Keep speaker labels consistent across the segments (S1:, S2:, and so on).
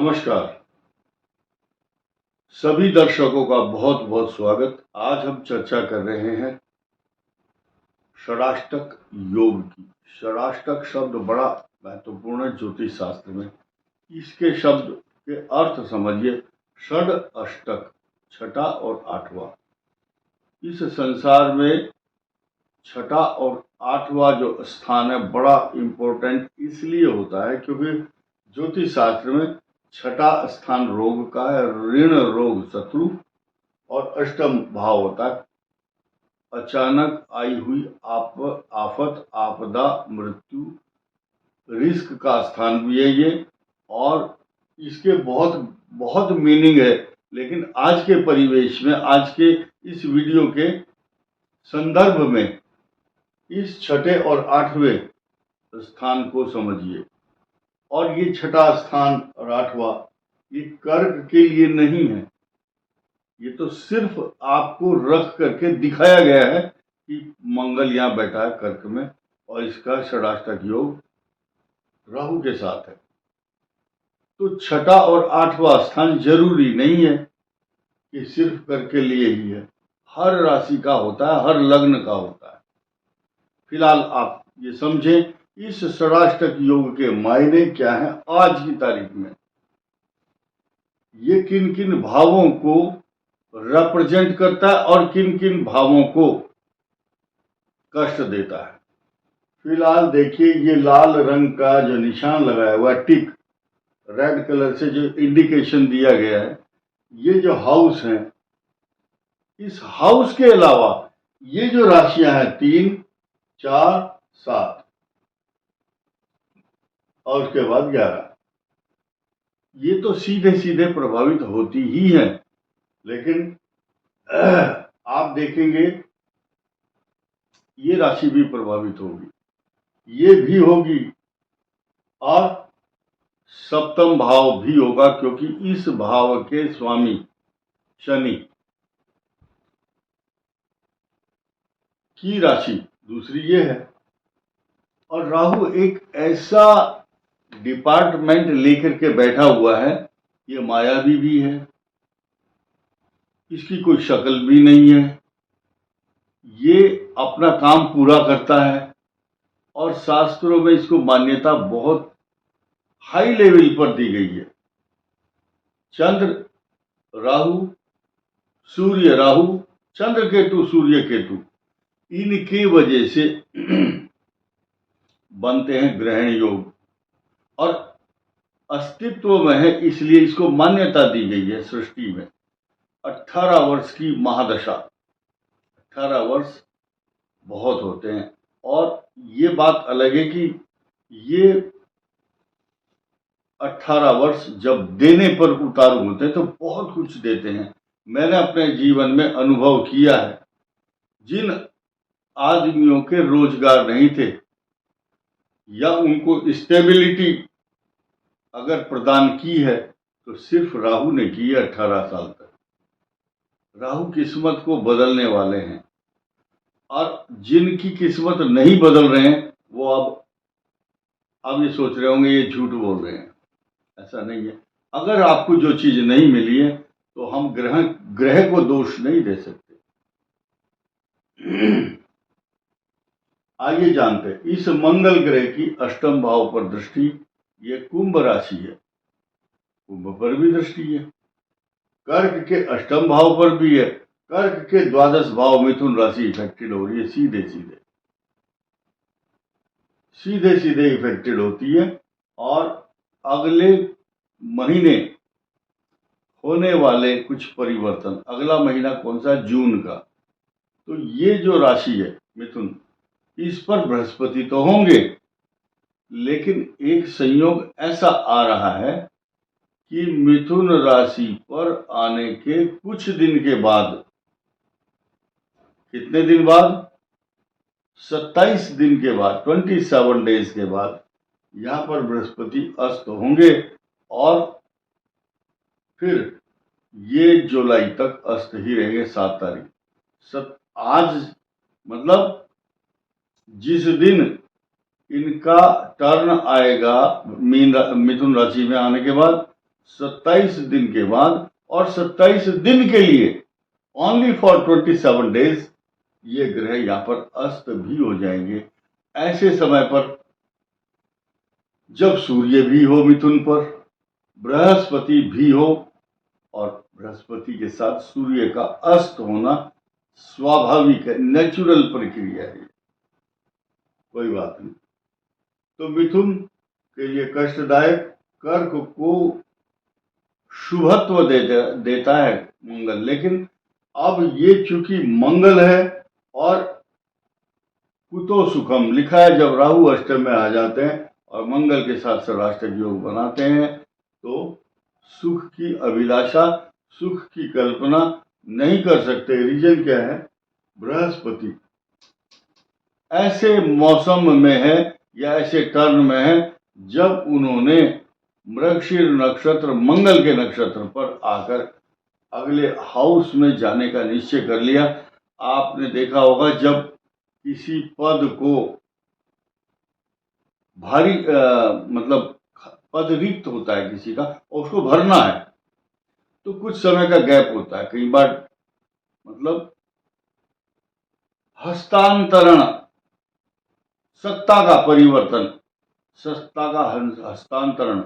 S1: नमस्कार। सभी दर्शकों का बहुत बहुत स्वागत। आज हम चर्चा कर रहे हैं षडाष्टक योग की। षडाष्टक शब्द बड़ा महत्वपूर्ण है ज्योतिष शास्त्र में। इसके शब्द के अर्थ समझिए। षड अष्टक, छठा और आठवां। इस संसार में छठा और आठवां जो स्थान है बड़ा इंपॉर्टेंट इसलिए होता है क्योंकि ज्योतिष शास्त्र में छठा स्थान रोग का है, ऋण रोग शत्रु, और अष्टम भाव होता है अचानक आई हुई आफत, आपदा, मृत्यु, रिस्क का स्थान भी है ये। और इसके बहुत बहुत मीनिंग है, लेकिन आज के परिवेश में, आज के इस वीडियो के संदर्भ में इस छठे और आठवें स्थान को समझिए। और ये छठा स्थान और आठवां ये कर्क के लिए नहीं है, ये तो सिर्फ आपको रख करके दिखाया गया है कि मंगल यहाँ बैठा है कर्क में और इसका षडाष्टक योग राहु के साथ है। तो छठा और आठवां स्थान जरूरी नहीं है कि सिर्फ कर्क के लिए ही है, हर राशि का होता है, हर लग्न का होता है। फिलहाल आप ये समझें इस षडाष्टक योग के मायने क्या हैं आज की तारीख में, ये किन किन भावों को रिप्रेजेंट करता है और किन किन भावों को कष्ट देता है। फिलहाल देखिए ये लाल रंग का जो निशान लगाया हुआ टिक, रेड कलर से जो इंडिकेशन दिया गया है, ये जो हाउस है, इस हाउस के अलावा ये जो राशियां हैं 3, 4, 7 और उसके बाद 11, ये तो सीधे सीधे प्रभावित होती ही है। लेकिन आप देखेंगे ये राशि भी प्रभावित होगी, ये भी होगी, और सप्तम भाव भी होगा क्योंकि इस भाव के स्वामी शनि की राशि दूसरी ये है। और राहु एक ऐसा डिपार्टमेंट लेकर के बैठा हुआ है, ये मायावी भी है, इसकी कोई शक्ल भी नहीं है, ये अपना काम पूरा करता है और शास्त्रों में इसको मान्यता बहुत हाई लेवल पर दी गई है। चंद्र राहु, सूर्य राहु, चंद्र केतु, सूर्य केतु, इनकी वजह से बनते हैं ग्रहण योग और अस्तित्व में है, इसलिए इसको मान्यता दी गई है सृष्टि में। 18 वर्ष की महादशा, 18 वर्ष बहुत होते हैं। और ये बात अलग है कि ये 18 वर्ष जब देने पर उतारू होते हैं तो बहुत कुछ देते हैं। मैंने अपने जीवन में अनुभव किया है, जिन आदमियों के रोजगार नहीं थे या उनको स्टेबिलिटी अगर प्रदान की है तो सिर्फ राहु ने की है 18 साल तक। राहु किस्मत को बदलने वाले हैं, और जिनकी किस्मत नहीं बदल रहे हैं वो अब ये सोच रहे होंगे ये झूठ बोल रहे हैं। ऐसा नहीं है। अगर आपको जो चीज नहीं मिली है तो हम ग्रह को दोष नहीं दे सकते। आइए जानते हैं इस मंगल ग्रह की अष्टम भाव पर दृष्टि, ये कुंभ राशि है, कुंभ पर भी दृष्टि है, कर्क के अष्टम भाव पर भी है, कर्क के द्वादश भाव मिथुन राशि इफेक्टेड हो रही है, सीधे सीधे इफेक्टेड होती है। और अगले महीने होने वाले कुछ परिवर्तन, अगला महीना कौन सा, जून का, तो ये जो राशि है मिथुन, इस पर बृहस्पति तो होंगे, लेकिन एक संयोग ऐसा आ रहा है कि मिथुन राशि पर आने के कुछ दिन के बाद, कितने दिन बाद, 27 दिन के बाद, 27 डेज के बाद यहां पर बृहस्पति अस्त होंगे और फिर ये जुलाई तक अस्त ही रहेंगे। 7 तारीख आज मतलब जिस दिन इनका टर्न आएगा मिथुन राशि में आने के बाद, 27 दिन के बाद, और 27 दिन के लिए ओनली फॉर 27 डेज ये ग्रह यहां पर अस्त भी हो जाएंगे। ऐसे समय पर जब सूर्य भी हो मिथुन पर, बृहस्पति भी हो, और बृहस्पति के साथ सूर्य का अस्त होना स्वाभाविक है, नेचुरल प्रक्रिया है, कोई बात नहीं। तो मिथुन के लिए कष्टदायक, कर्क को शुभत्व देता है मंगल। लेकिन अब ये चूंकि मंगल है और कुतो सुखम लिखा है, जब राहु अष्टम में आ जाते हैं और मंगल के साथ षडाष्टक योग बनाते हैं तो सुख की अभिलाषा, सुख की कल्पना नहीं कर सकते। रीजन क्या है? बृहस्पति ऐसे मौसम में है या ऐसे टर्न में है जब उन्होंने मृगशीर नक्षत्र, मंगल के नक्षत्र पर आकर अगले हाउस में जाने का निश्चय कर लिया। आपने देखा होगा जब किसी पद को भारी मतलब पद रिक्त होता है किसी का और उसको भरना है तो कुछ समय का गैप होता है। कई बार मतलब हस्तांतरण, सत्ता का परिवर्तन, सत्ता का हस्तांतरण,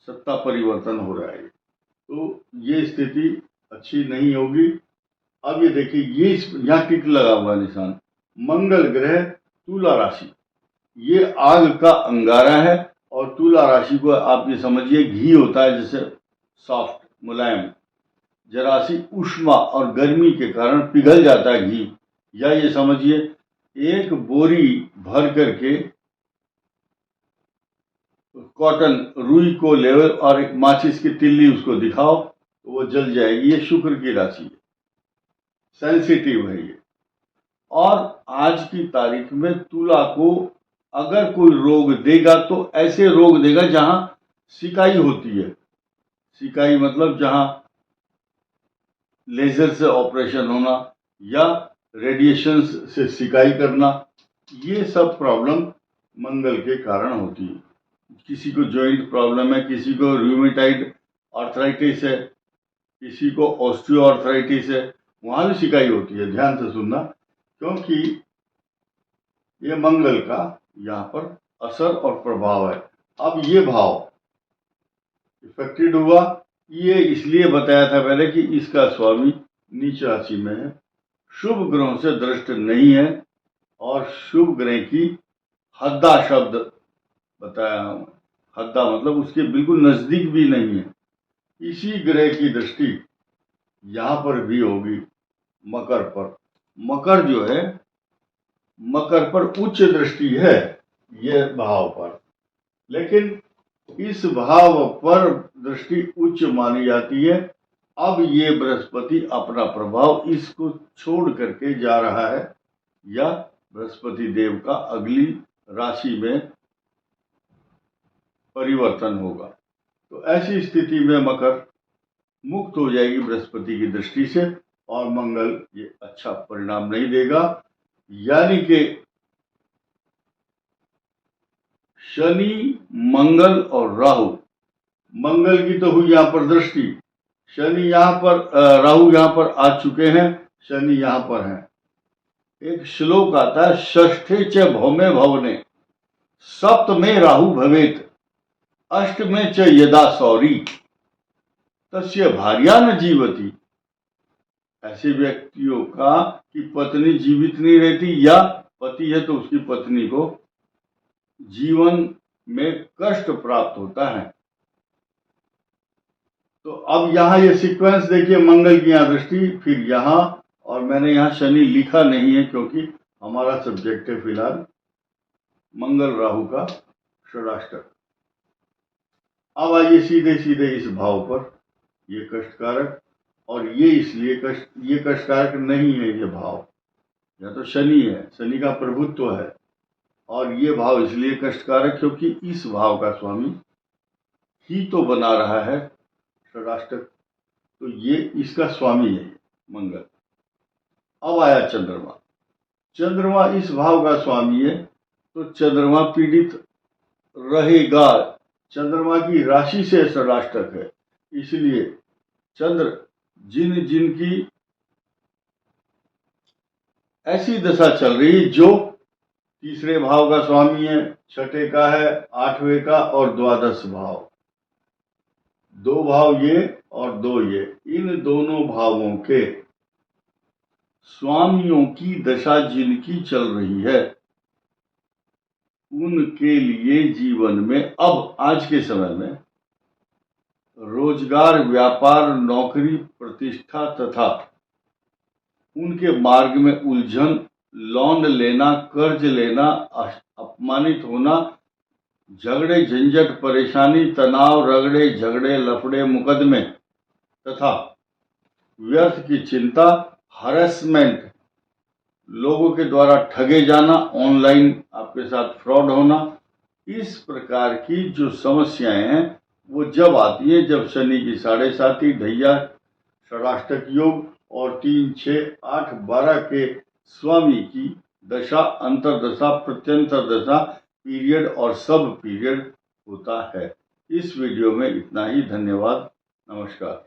S1: सत्ता परिवर्तन हो रहा है, तो ये स्थिति अच्छी नहीं होगी। अब ये देखिए, ये यहाँ टिक लगा हुआ निशान, मंगल ग्रह तुला राशि, ये आग का अंगारा है और तुला राशि को आप ये समझिए घी होता है जैसे सॉफ्ट मुलायम, जरा सी उष्मा और गर्मी के कारण पिघल जाता है घी। या ये समझिए एक बोरी भर करके कॉटन रुई को ले और एक माचिस की तिल्ली उसको दिखाओ तो वो जल जाएगी। ये शुक्र की राशि है, सेंसिटिव है ये। और आज की तारीख में तुला को अगर कोई रोग देगा तो ऐसे रोग देगा जहां सिकाई होती है। सिकाई मतलब जहां लेजर से ऑपरेशन होना या रेडिएशन से सिकाई करना, ये सब प्रॉब्लम मंगल के कारण होती है। किसी को जॉइंट प्रॉब्लम है, किसी को रूमेटाइड आर्थराइटिस है, किसी को ऑस्टियो आर्थराइटिस है, वहां भी सिकाई होती है। ध्यान से सुनना, क्योंकि ये मंगल का यहाँ पर असर और प्रभाव है। अब ये भाव इफेक्टेड हुआ, ये इसलिए बताया था पहले कि इसका स्वामी नीच राशि में है, शुभ ग्रहों से दृष्ट नहीं है, और शुभ ग्रह की हद्दा शब्द बताया हूं। हद्दा मतलब उसके बिल्कुल नजदीक भी नहीं है। इसी ग्रह की दृष्टि यहां पर भी होगी मकर पर। मकर जो है, मकर पर उच्च दृष्टि है ये भाव पर, लेकिन इस भाव पर दृष्टि उच्च मानी जाती है। अब ये बृहस्पति अपना प्रभाव इसको छोड़ करके जा रहा है, या बृहस्पति देव का अगली राशि में परिवर्तन होगा। तो ऐसी स्थिति में मकर मुक्त हो जाएगी बृहस्पति की दृष्टि से, और मंगल ये अच्छा परिणाम नहीं देगा। यानी कि शनि, मंगल और राहु, मंगल की तो हुई यहां पर दृष्टि, शनि यहां पर, राहु यहां पर आ चुके हैं, शनि यहां पर हैं। एक श्लोक आता है, षष्ठे च भौमे भवने सप्तमे राहु भवेत अष्टमे च यदा सौरी तस्य भार्या न जीवती। ऐसे व्यक्तियों का कि पत्नी जीवित नहीं रहती, या पति है तो उसकी पत्नी को जीवन में कष्ट प्राप्त होता है। तो अब यहां ये सीक्वेंस देखिए, मंगल की यहां दृष्टि, फिर यहां, और मैंने यहां शनि लिखा नहीं है क्योंकि हमारा सब्जेक्ट है फिलहाल मंगल राहु का षडाष्टक। अब आइए सीधे सीधे इस भाव पर, ये कष्टकारक, और ये इसलिए ये कष्टकारक नहीं है। ये भाव या तो शनि है, शनि का प्रभुत्व है, और ये भाव इसलिए कष्टकारक क्योंकि इस भाव का स्वामी ही तो बना रहा है षडाष्टक, तो ये इसका स्वामी है मंगल। अब आया चंद्रमा, चंद्रमा इस भाव का स्वामी है, तो चंद्रमा पीड़ित रहेगा चंद्रमा की राशि से षडाष्टक है, इसलिए चंद्र जिनकी ऐसी दशा चल रही जो तीसरे भाव का स्वामी है, छठे का है, आठवें का और द्वादश भाव, दो भाव ये और दो ये, इन दोनों भावों के स्वामियों की दशा जिनकी चल रही है उनके लिए जीवन में अब आज के समय में रोजगार, व्यापार, नौकरी, प्रतिष्ठा तथा उनके मार्ग में उलझन, लोन लेना, कर्ज लेना, अपमानित होना, झगड़े, झंझट, परेशानी, तनाव, रगड़े, झगड़े, लफड़े, मुकदमे तथा व्यर्थ की चिंता, हरेसमेंट, लोगों के द्वारा ठगे जाना, ऑनलाइन आपके साथ फ्रॉड होना, इस प्रकार की जो समस्याएं हैं वो जब आती है जब शनि की 7.5 ढैया, षडाष्टक योग और 3, 6, 8, 12 के स्वामी की दशा, अंतरदशा, प्रत्यंतर दशा, पीरियड और सब पीरियड होता है। इस वीडियो में इतना ही। धन्यवाद। नमस्कार।